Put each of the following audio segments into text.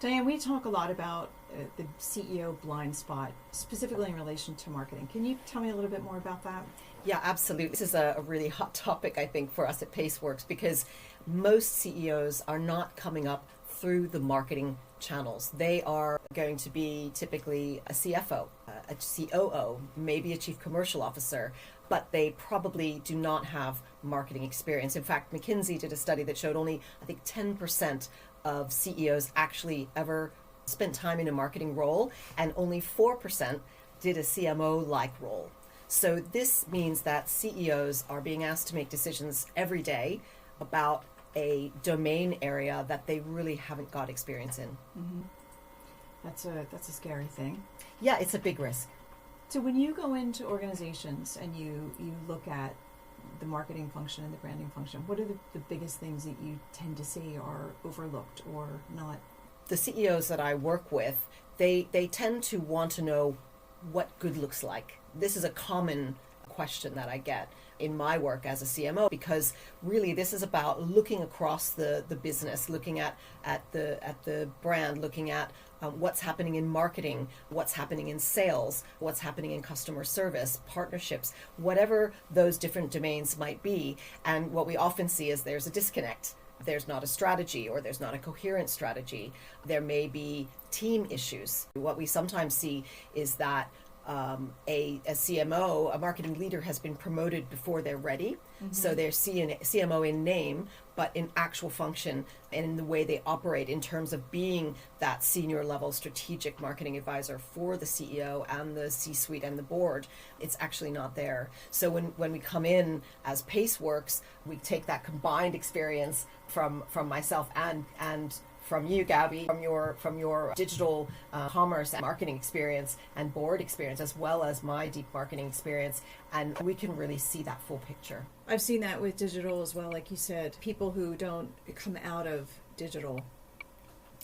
Diane, we talk a lot about the CEO blind spot, specifically in relation to marketing. Can you tell me a little bit more about that? Yeah, absolutely. This is a really hot topic, I think, for us at Paceworks, because most CEOs are not coming up through the marketing channels. They are going to be typically a CFO, a COO, maybe a chief commercial officer, but they probably do not have marketing experience. In fact, McKinsey did a study that showed only, I think, 10% of CEOs actually ever spent time in a marketing role, and only 4% did a CMO-like role. So this means that CEOs are being asked to make decisions every day about a domain area that they really haven't got experience in. Mm-hmm. That's a scary thing. Yeah, it's a big risk. So when you go into organizations and you look at the marketing function and the branding function, what are the biggest things that you tend to see are overlooked or not? The CEOs that I work with, they tend to want to know what good looks like. This is a common question that I get in my work as a CMO, because really this is about looking across the business, looking at the brand, looking at what's happening in marketing, what's happening in sales, what's happening in customer service, partnerships, whatever those different domains might be. And what we often see is there's a disconnect. There's not a strategy, or there's not a coherent strategy. There may be team issues. What we sometimes see is that a CMO, a marketing leader, has been promoted before they're ready. Mm-hmm. So they're CMO in name, but in actual function and in the way they operate in terms of being that senior level strategic marketing advisor for the CEO and the C-suite and the board, it's actually not there. So when we come in as Paceworks, we take that combined experience from myself and from you, Gabby, from your digital commerce and marketing experience and board experience, as well as my deep marketing experience, and we can really see that full picture. I've seen that with digital as well. Like you said, people who don't come out of digital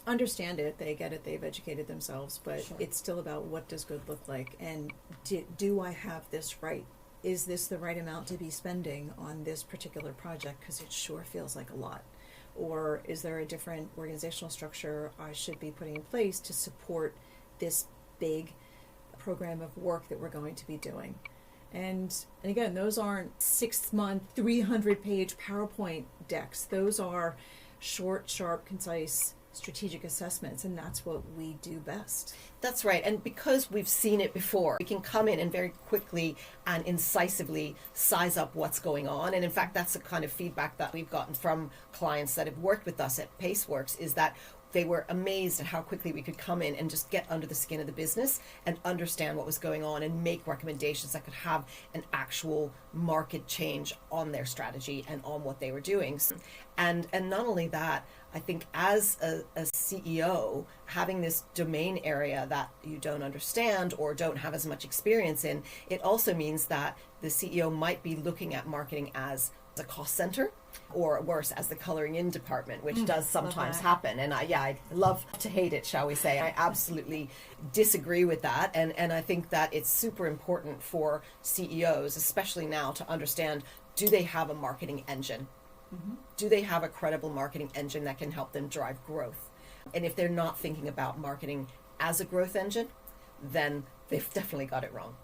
understand it, they get it, they've educated themselves, but sure, it's still about what does good look like, and do I have this right? Is this the right amount to be spending on this particular project? Because it sure feels like a lot. Or is there a different organizational structure I should be putting in place to support this big program of work that we're going to be doing? And again, those aren't 6-month, 300-page PowerPoint decks. Those are short, sharp, concise, strategic assessments, and that's what we do best. That's right. And because we've seen it before, we can come in and very quickly and incisively size up what's going on. And in fact, that's the kind of feedback that we've gotten from clients that have worked with us at Paceworks, is that they were amazed at how quickly we could come in and just get under the skin of the business and understand what was going on and make recommendations that could have an actual market change on their strategy and on what they were doing. And not only that, I think as a CEO, having this domain area that you don't understand or don't have as much experience in, it also means that the CEO might be looking at marketing as a cost center, or worse, as the coloring in department, which does sometimes happen. And I love to hate it, shall we say. I absolutely disagree with that. And I think that it's super important for CEOs, especially now, to understand, do they have a marketing engine? Mm-hmm. Do they have a credible marketing engine that can help them drive growth? And if they're not thinking about marketing as a growth engine, then they've definitely got it wrong.